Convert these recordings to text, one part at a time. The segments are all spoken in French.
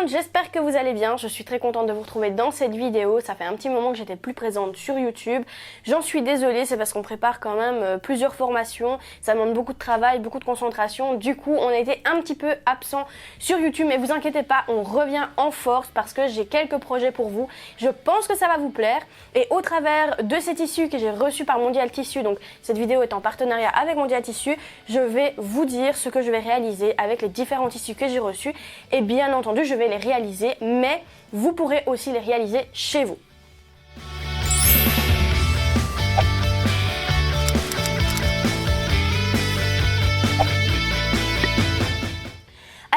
monde, j'espère que vous allez bien. Je suis très contente de vous retrouver dans cette vidéo. Ça fait un petit moment que j'étais plus présente sur YouTube. J'en suis désolée, c'est parce qu'on prépare quand même plusieurs formations. Ça demande beaucoup de travail, beaucoup de concentration. Du coup, on a été un petit peu absent sur YouTube. Mais vous inquiétez pas, on revient en force parce que j'ai quelques projets pour vous. Je pense que ça va vous plaire. Et au travers de ces tissus que j'ai reçus par Mondial Tissu, donc cette vidéo est en partenariat avec Mondial Tissu, je vais vous dire ce que je vais réaliser avec les différents tissus que j'ai reçus. Et bien entendu, je vais les réaliser, mais vous pourrez aussi les réaliser chez vous.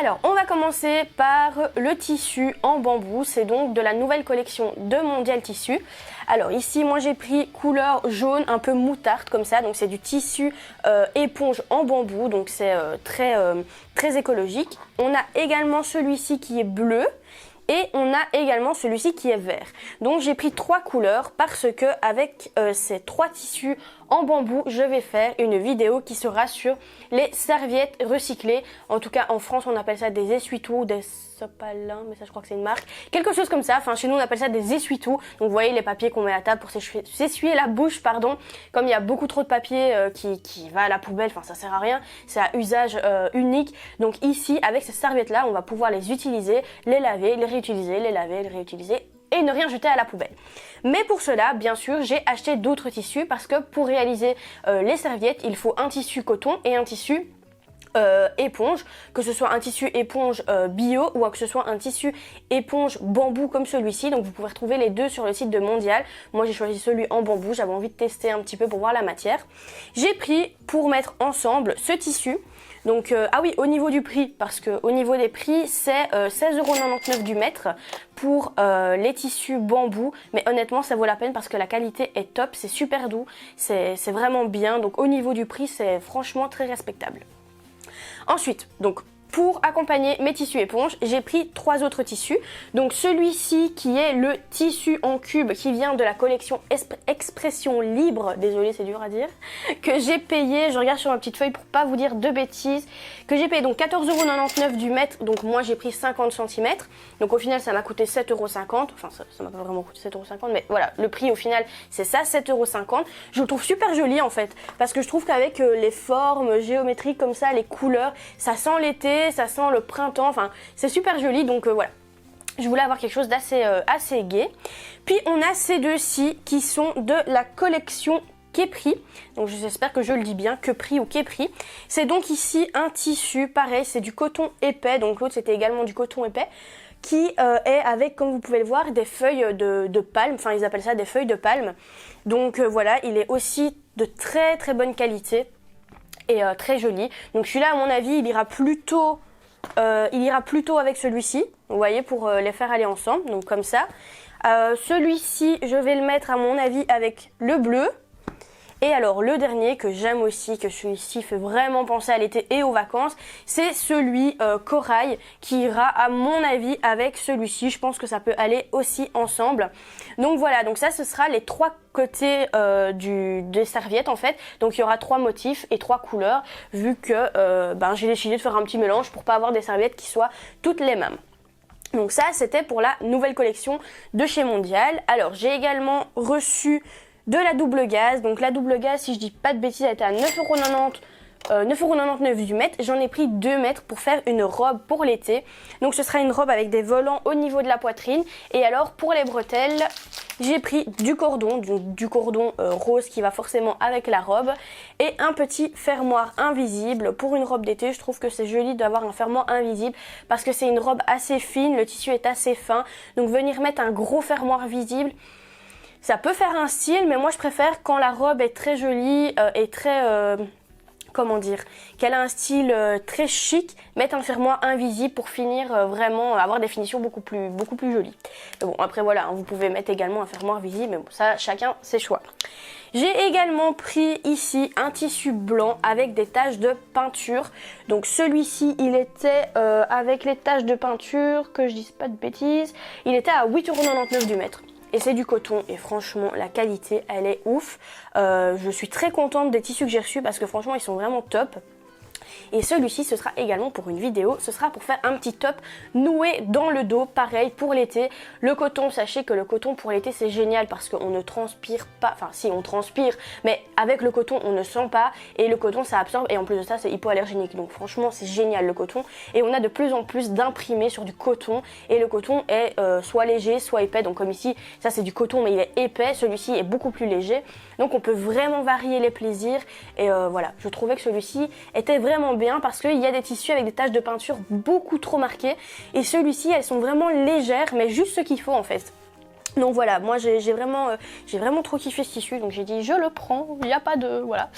Alors, on va commencer par le tissu en bambou. C'est donc de la nouvelle collection de Mondial Tissu. Alors ici, moi j'ai pris couleur jaune, un peu moutarde comme ça. Donc c'est du tissu éponge en bambou. Donc c'est très écologique. On a également celui-ci qui est bleu. Et on a également celui-ci qui est vert. Donc j'ai pris 3 couleurs parce que avec ces 3 tissus en bambou, je vais faire une vidéo qui sera sur les serviettes recyclées. En tout cas en France on appelle ça des essuie-tout, des sopalins, mais ça je crois que c'est une marque. Quelque chose comme ça, enfin chez nous on appelle ça des essuie-tout. Donc vous voyez les papiers qu'on met à table pour s'essuyer la bouche, pardon. Comme il y a beaucoup trop de papier qui va à la poubelle, enfin ça sert à rien, c'est à usage unique. Donc ici avec ces serviettes là on va pouvoir les utiliser, les laver, les réutiliser, les laver, les réutiliser et ne rien jeter à la poubelle. Mais pour cela, bien sûr, j'ai acheté d'autres tissus parce que pour réaliser les serviettes, il faut un tissu coton et un tissu éponge, que ce soit un tissu éponge bio ou que ce soit un tissu éponge bambou comme celui-ci. Donc vous pouvez retrouver les deux sur le site de Mondial. Moi j'ai choisi celui en bambou, j'avais envie de tester un petit peu pour voir la matière. J'ai pris pour mettre ensemble ce tissu. Donc ah oui, au niveau du prix, parce que au niveau des prix c'est 16,99 € du mètre pour les tissus bambou, mais honnêtement ça vaut la peine parce que la qualité est top, c'est super doux, c'est vraiment bien. Donc au niveau du prix c'est franchement très respectable. Ensuite, donc pour accompagner mes tissus éponges, j'ai pris 3 autres tissus. Donc celui-ci qui est le tissu en cube qui vient de la collection Expression Libre, désolé c'est dur à dire, que j'ai payé, je regarde sur ma petite feuille pour pas vous dire de bêtises, que j'ai payé donc 14,99 € du mètre, donc moi j'ai pris 50 cm, donc au final ça m'a coûté 7,50 €, enfin ça m'a pas vraiment coûté 7,50 €, mais voilà, le prix au final c'est ça, 7,50 €. Je le trouve super joli en fait, parce que je trouve qu'avec les formes géométriques comme ça, les couleurs, ça sent l'été, ça sent le printemps, enfin c'est super joli, donc voilà. Je voulais avoir quelque chose d'assez assez gai. Puis on a ces deux-ci qui sont de la collection Képri. Donc j'espère que je le dis bien, Képri ou Képri. C'est donc ici un tissu, pareil, c'est du coton épais, donc l'autre c'était également du coton épais, qui est avec, comme vous pouvez le voir, des feuilles de palme, enfin ils appellent ça des feuilles de palme. Donc voilà, il est aussi de très très bonne qualité et très joli. Donc celui-là à mon avis il ira plutôt avec celui-ci, vous voyez, pour les faire aller ensemble, donc comme ça. Celui-ci je vais le mettre à mon avis avec le bleu. Et alors le dernier que j'aime aussi, que celui-ci fait vraiment penser à l'été et aux vacances, c'est celui corail qui ira à mon avis avec celui-ci. Je pense que ça peut aller aussi ensemble. Donc voilà, donc ça ce sera les 3 côtés des serviettes en fait. Donc il y aura 3 motifs et 3 couleurs vu que j'ai décidé de faire un petit mélange pour pas avoir des serviettes qui soient toutes les mêmes. Donc ça c'était pour la nouvelle collection de chez Mondial. Alors j'ai également reçu de la double gaze. Donc la double gaze, si je dis pas de bêtises, elle était à 9,99 € du mètre. J'en ai pris 2 mètres pour faire une robe pour l'été. Donc ce sera une robe avec des volants au niveau de la poitrine. Et alors pour les bretelles, j'ai pris du cordon rose qui va forcément avec la robe. Et un petit fermoir invisible. Pour une robe d'été, je trouve que c'est joli d'avoir un fermoir invisible parce que c'est une robe assez fine, le tissu est assez fin. Donc venir mettre un gros fermoir visible, ça peut faire un style, mais moi je préfère quand la robe est très jolie et très, comment dire, qu'elle a un style très chic, mettre un fermoir invisible pour finir vraiment avoir des finitions beaucoup plus jolies. Mais bon, après voilà, hein, vous pouvez mettre également un fermoir visible, mais bon, ça chacun ses choix. J'ai également pris ici un tissu blanc avec des taches de peinture. Donc celui-ci, il était avec les taches de peinture, que je dise pas de bêtises, il était à 8,99 € du mètre. Et c'est du coton et franchement la qualité elle est ouf. Je suis très contente des tissus que j'ai reçus parce que franchement ils sont vraiment top. Et celui-ci, ce sera également pour une vidéo, ce sera pour faire un petit top noué dans le dos, pareil pour l'été. Le coton, sachez que le coton pour l'été c'est génial parce qu'on ne transpire pas, enfin si on transpire, mais avec le coton on ne sent pas et le coton ça absorbe et en plus de ça c'est hypoallergénique. Donc franchement c'est génial le coton et on a de plus en plus d'imprimés sur du coton et le coton est soit léger soit épais. Donc comme ici ça c'est du coton mais il est épais, celui-ci est beaucoup plus léger. Donc on peut vraiment varier les plaisirs et voilà, je trouvais que celui-ci était vraiment bien parce qu'il y a des tissus avec des taches de peinture beaucoup trop marquées et celui-ci elles sont vraiment légères mais juste ce qu'il faut en fait. Donc voilà, moi j'ai vraiment trop kiffé ce tissu, donc j'ai dit je le prends, il n'y a pas de... voilà.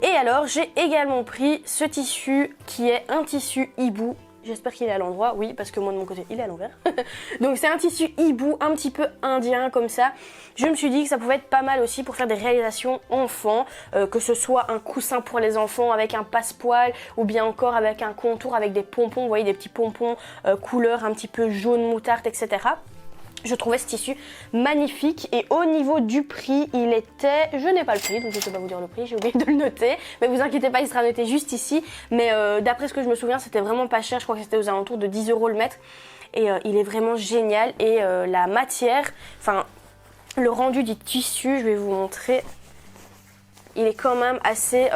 Et alors j'ai également pris ce tissu qui est un tissu hibou. J'espère qu'il est à l'endroit, oui, parce que moi de mon côté il est à l'envers. Donc c'est un tissu hibou un petit peu indien comme ça. Je me suis dit que ça pouvait être pas mal aussi pour faire des réalisations enfants, que ce soit un coussin pour les enfants avec un passepoil ou bien encore avec un contour avec des pompons, vous voyez des petits pompons couleur un petit peu jaune moutarde, etc. Je trouvais ce tissu magnifique et au niveau du prix, il était... Je n'ai pas le prix, donc je ne peux pas vous dire le prix, j'ai oublié de le noter. Mais vous inquiétez pas, il sera noté juste ici. Mais d'après ce que je me souviens, c'était vraiment pas cher. Je crois que c'était aux alentours de 10 € le mètre. Et il est vraiment génial. Et la matière, enfin le rendu du tissu, je vais vous montrer. Il est quand même assez...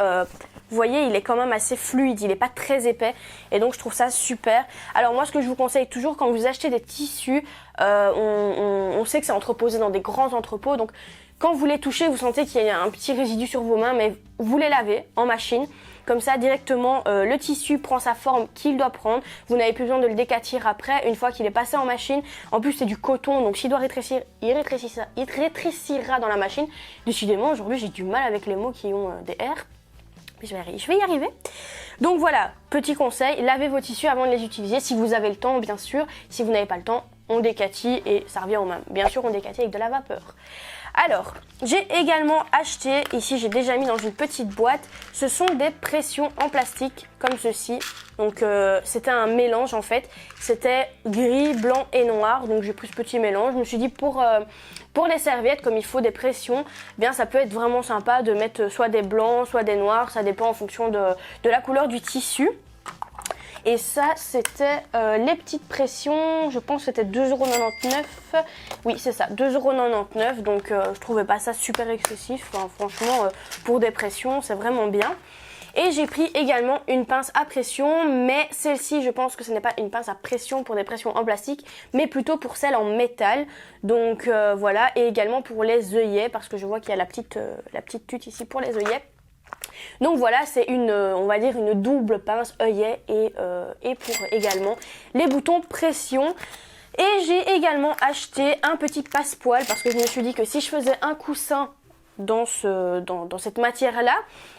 vous voyez, il est quand même assez fluide, il n'est pas très épais et donc je trouve ça super. Alors moi ce que je vous conseille toujours quand vous achetez des tissus, on sait que c'est entreposé dans des grands entrepôts, donc quand vous les touchez, vous sentez qu'il y a un petit résidu sur vos mains, mais vous les lavez en machine. Comme ça, directement, le tissu prend sa forme qu'il doit prendre. Vous n'avez plus besoin de le décatir après, une fois qu'il est passé en machine. En plus, c'est du coton, donc s'il doit rétrécir, il rétrécira dans la machine. Décidément, aujourd'hui, j'ai du mal avec les mots qui ont des R. Je vais y arriver. Donc voilà, petit conseil, lavez vos tissus avant de les utiliser. Si vous avez le temps, bien sûr. Si vous n'avez pas le temps, on décatit et ça revient au même. Bien sûr, on décatit avec de la vapeur. Alors, j'ai également acheté, ici j'ai déjà mis dans une petite boîte, ce sont des pressions en plastique comme ceci. Donc c'était un mélange en fait, c'était gris, blanc et noir, donc j'ai pris ce petit mélange. Je me suis dit pour les serviettes, comme il faut des pressions, eh bien ça peut être vraiment sympa de mettre soit des blancs, soit des noirs, ça dépend en fonction de la couleur du tissu. Et ça, c'était les petites pressions, je pense que c'était 2,99 €. Oui, c'est ça, 2,99 €. Donc, je trouvais pas ça super excessif. Enfin, franchement, pour des pressions, c'est vraiment bien. Et j'ai pris également une pince à pression, mais celle-ci, je pense que ce n'est pas une pince à pression pour des pressions en plastique, mais plutôt pour celle en métal. Donc, voilà. Et également pour les œillets, parce que je vois qu'il y a la petite tute ici pour les œillets. Donc voilà, c'est on va dire une double pince œillet et pour également les boutons pression. Et j'ai également acheté un petit passepoil parce que je me suis dit que si je faisais un coussin dans cette matière-là,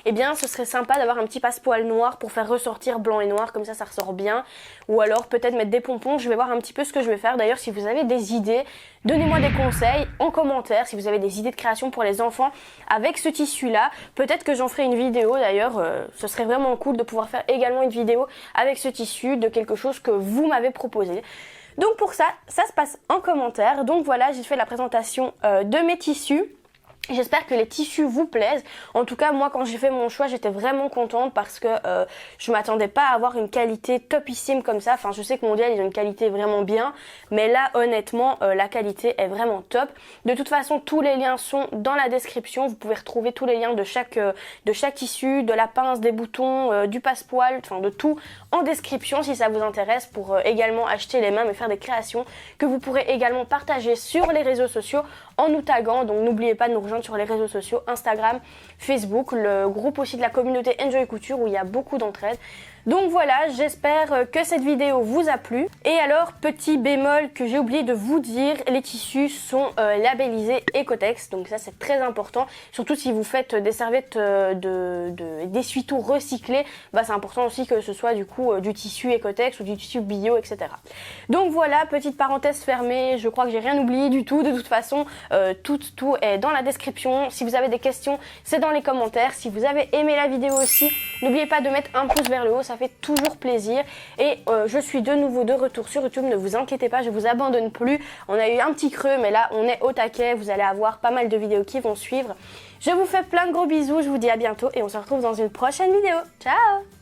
eh bien ce serait sympa d'avoir un petit passepoil noir pour faire ressortir blanc et noir, comme ça ressort bien. Ou alors peut-être mettre des pompons, je vais voir un petit peu ce que je vais faire. D'ailleurs, si vous avez des idées, donnez-moi des conseils en commentaire. Si vous avez des idées de création pour les enfants avec ce tissu-là, peut-être que j'en ferai une vidéo d'ailleurs. Ce serait vraiment cool de pouvoir faire également une vidéo avec ce tissu, de quelque chose que vous m'avez proposé. Donc pour ça, ça se passe en commentaire. Donc voilà, j'ai fait la présentation de mes tissus. J'espère que les tissus vous plaisent. En tout cas, moi, quand j'ai fait mon choix, j'étais vraiment contente parce que je m'attendais pas à avoir une qualité topissime comme ça. Enfin, je sais que Mondial, ils ont une qualité vraiment bien. Mais là, honnêtement, la qualité est vraiment top. De toute façon, tous les liens sont dans la description. Vous pouvez retrouver tous les liens de chaque tissu, de la pince, des boutons, du passepoil, enfin de tout en description si ça vous intéresse pour également acheter les mêmes et faire des créations que vous pourrez également partager sur les réseaux sociaux en nous taguant. Donc n'oubliez pas de nous rejoindre sur les réseaux sociaux, Instagram, Facebook, le groupe aussi de la communauté Enjoy Couture où il y a beaucoup d'entraide. Donc voilà, j'espère que cette vidéo vous a plu. Et alors, petit bémol que j'ai oublié de vous dire, les tissus sont labellisés Ecotex, donc ça c'est très important. Surtout si vous faites des serviettes d'essuie-tout recyclés, bah, c'est important aussi que ce soit du coup du tissu Ecotex ou du tissu bio, etc. Donc voilà, petite parenthèse fermée, je crois que j'ai rien oublié du tout. De toute façon, tout est dans la description. Si vous avez des questions, c'est dans les commentaires. Si vous avez aimé la vidéo aussi, n'oubliez pas de mettre un pouce vers le haut, ça fait toujours plaisir. Et je suis de nouveau de retour sur YouTube, ne vous inquiétez pas, je vous abandonne plus. On a eu un petit creux, mais là on est au taquet, vous allez avoir pas mal de vidéos qui vont suivre. Je vous fais plein de gros bisous, je vous dis à bientôt et on se retrouve dans une prochaine vidéo. Ciao!